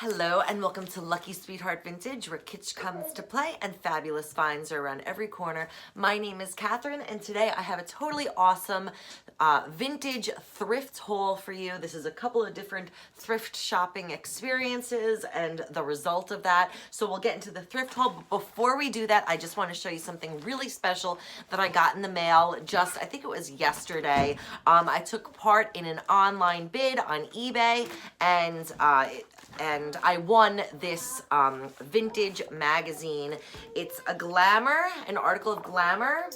Hello and welcome to Lucky Sweetheart Vintage, where kitsch comes to play and fabulous finds are around every corner. My name is Catherine and today I have a totally awesome vintage thrift haul for you. This is a couple of different thrift shopping experiences and the result of that. So we'll get into the thrift haul, but before we do that, I just want to show you something really special that I got in the mail just, I think it was yesterday. I took part in an online bid on eBay and I won this vintage magazine. It's a Glamour, an article of Glamour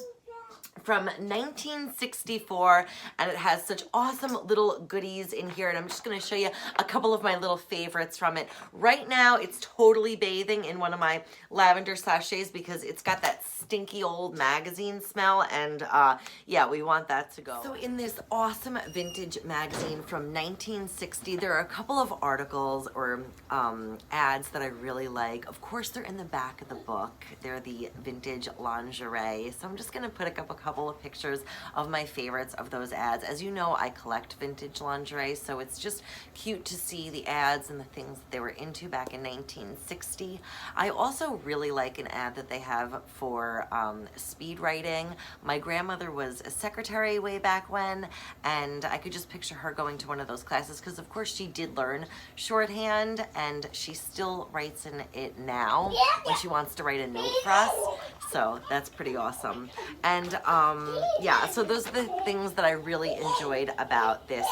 from 1964, and it has such awesome little goodies in here, and I'm just going to show you a couple of my little favorites from it. Right now it's totally bathing in one of my lavender sachets because it's got that stinky old magazine smell, and yeah, we want that to go. So in this awesome vintage magazine from 1960, there are a couple of articles or ads that I really like. Of course, they're in the back of the book. They're the vintage lingerie, so I'm just going to put a couple of pictures of my favorites of those ads. As you know, I collect vintage lingerie, so it's just cute to see the ads and the things that they were into back in 1960. I also really like an ad that they have for speed writing. My grandmother was a secretary way back when, and I could just picture her going to one of those classes because of course she did learn shorthand, and she still writes in it now when she wants to write a note for us. So that's pretty awesome. And yeah, so those are the things that I really enjoyed about this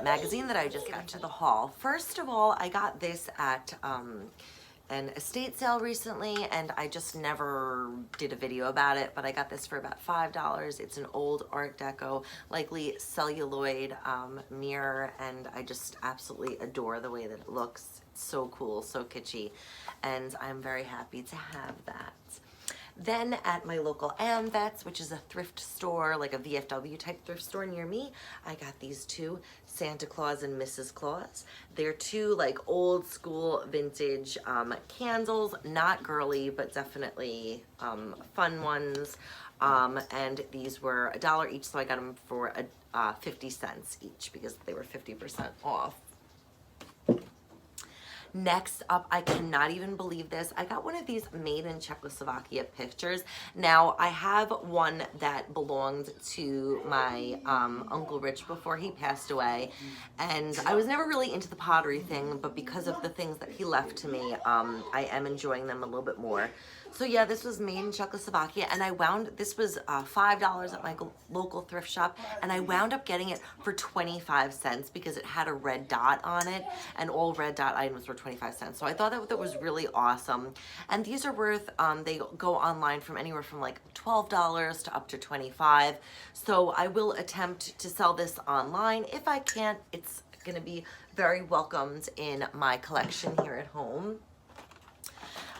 magazine that I just got to the haul. First of all, I got this at an estate sale recently, and I just never did a video about it, but I got this for about $5. It's an old Art Deco, likely celluloid mirror, and I just absolutely adore the way that it looks. It's so cool, so kitschy, and I'm very happy to have that. Then at my local Vets, which is a thrift store, like a VFW type thrift store near me, I got these two, Santa Claus and Mrs. Claus. They're two like old school vintage candles, not girly, but definitely fun ones. And these were $1 each, so I got them for 50 cents each because they were 50% off. Next up, I cannot even believe this. I got one of these made in Czechoslovakia pictures. Now, I have one that belonged to my Uncle Rich before he passed away, and I was never really into the pottery thing, but because of the things that he left to me, I am enjoying them a little bit more. So yeah, this was made in Czechoslovakia, and this was $5 at my local thrift shop, and I wound up getting it for 25 cents because it had a red dot on it, and all red dot items were 25 cents. So I thought that was really awesome. And these are worth, they go online from anywhere from like $12 to up to 25. So I will attempt to sell this online. If I can't, it's gonna be very welcomed in my collection here at home.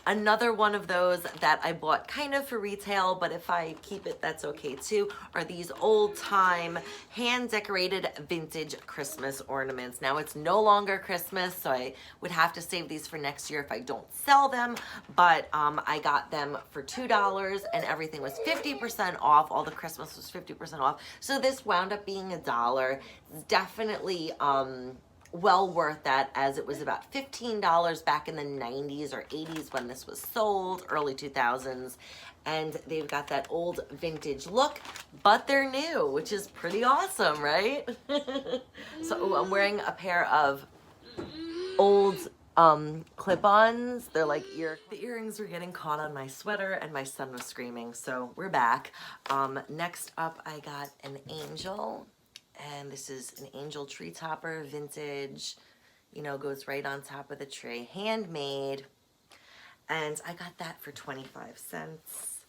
Another one of those that I bought kind of for retail, but if I keep it, that's okay too, are these old time hand decorated vintage Christmas ornaments. Now it's no longer Christmas, so I would have to save these for next year if I don't sell them, but I got them for $2 and everything was 50% off. All the Christmas was 50% off. So this wound up being $1. It's definitely, well worth that, as it was about $15 back in the 90s or 80s when this was sold, early 2000s, and they've got that old vintage look, but they're new, which is pretty awesome, right? So I'm wearing a pair of old clip-ons. They're like the earrings were getting caught on my sweater and my son was screaming, so we're back. Next up, I got an angel. And this is an angel tree topper, vintage, you know, goes right on top of the tree, handmade. And I got that for 25 cents.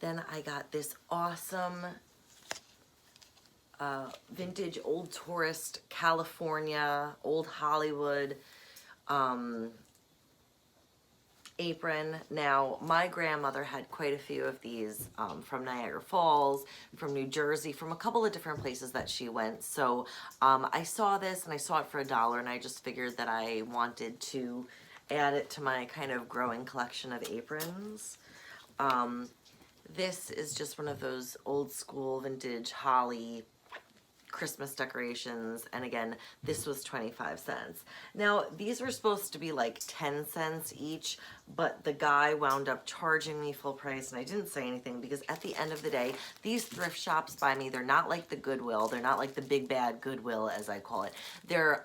Then I got this awesome vintage old tourist, California, old Hollywood apron. Now, my grandmother had quite a few of these from Niagara Falls, from New Jersey, from a couple of different places that she went. So I saw this and I saw it for $1, and I just figured that I wanted to add it to my kind of growing collection of aprons. This is just one of those old school vintage holly Christmas decorations, and again, this was 25 cents. Now, these were supposed to be like 10 cents each, but the guy wound up charging me full price, and I didn't say anything because at the end of the day, these thrift shops by me, they're not like the Goodwill, they're not like the big bad Goodwill as I call it. They're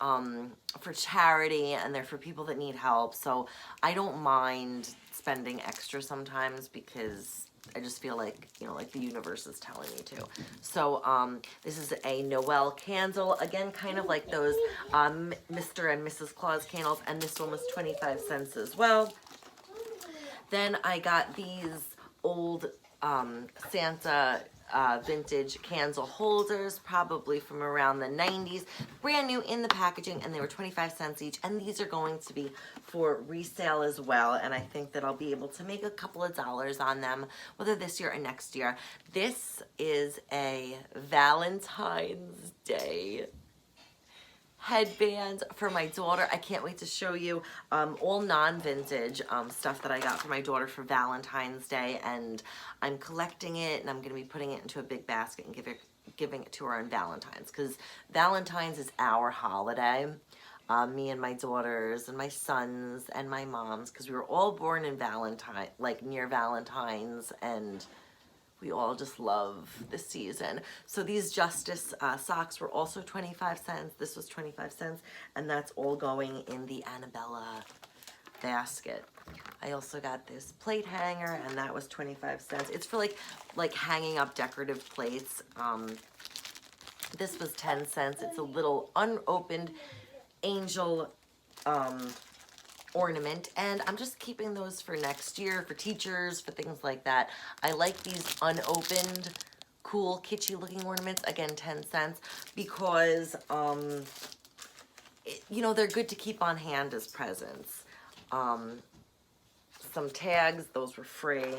for charity, and they're for people that need help, so I don't mind spending extra sometimes because I just feel like, you know, like the universe is telling me to. So this is a Noel candle, again, kind of like those Mr. and Mrs. Claus candles, and this one was 25 cents as well. Then I got these old Santa vintage candle holders, probably from around the 90s, brand new in the packaging, and they were 25 cents each, and these are going to be for resale as well, and I think that I'll be able to make a couple of dollars on them, whether this year or next year. This is a Valentine's Day headband for my daughter. I can't wait to show you all non-vintage stuff that I got for my daughter for Valentine's Day, and I'm collecting it, and I'm going to be putting it into a big basket and giving it to her on Valentine's, because Valentine's is our holiday. Me and my daughters and my sons and my moms, because we were all born in Valentine, like near Valentine's, and we all just love the season. So these Justice socks were also 25 cents. This was 25 cents, and that's all going in the Annabella basket. I also got this plate hanger, and that was 25 cents. It's for like hanging up decorative plates. This was 10 cents. It's a little unopened angel ornament, and I'm just keeping those for next year, for teachers, for things like that. I like these unopened, cool, kitschy looking ornaments, again 10 cents, because you know, they're good to keep on hand as presents. Some tags, those were free.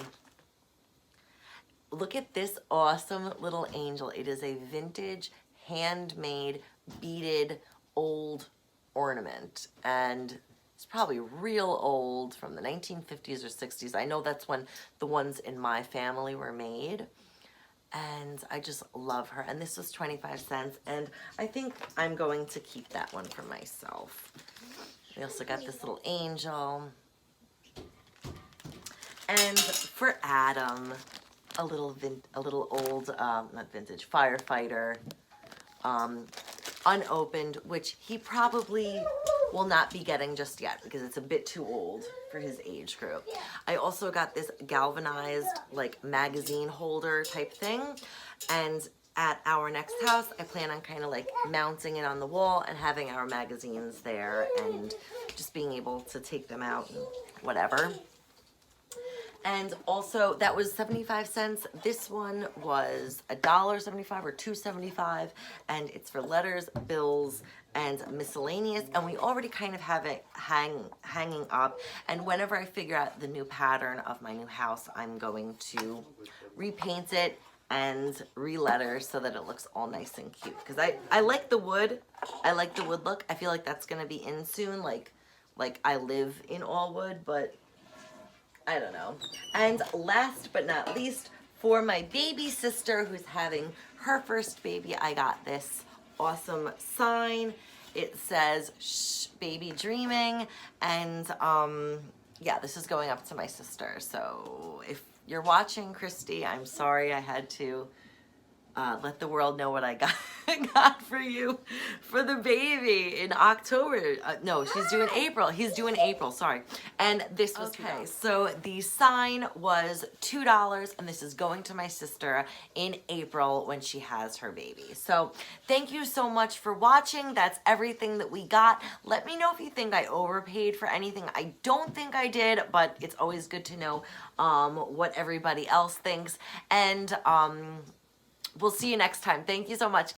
Look at this awesome little angel. It is a vintage, handmade, beaded, old ornament, and it's probably real old, from the 1950s or 60s. I know that's when the ones in my family were made, and I just love her. And this was 25 cents, and I think I'm going to keep that one for myself. We also got this little angel, and for Adam, a little old, not vintage, firefighter, unopened, which he probably will not be getting just yet because it's a bit too old for his age group. I also got this galvanized like magazine holder type thing, and at our next house I plan on kind of like mounting it on the wall and having our magazines there and just being able to take them out and whatever. And also that was 75 cents. This one was $1.75 or $2.75, and it's for letters, bills, and miscellaneous, and we already kind of have it hanging up, and whenever I figure out the new pattern of my new house, I'm going to repaint it and re-letter so that it looks all nice and cute, because I like the wood. I like the wood look. I feel like that's going to be in soon, like I live in all wood, but I don't know. And last but not least, for my baby sister who's having her first baby, I got this awesome sign. It says, "Shh, baby dreaming," and yeah, this is going up to my sister. So if you're watching, Christy, I'm sorry I had to let the world know what I got for you for the baby in October. No, she's doing April. He's doing April, sorry. And this was okay. So the sign was $2, and this is going to my sister in April when she has her baby. So thank you so much for watching. That's everything that we got. Let me know if you think I overpaid for anything. I don't think I did, but it's always good to know what everybody else thinks. And we'll see you next time. Thank you so much.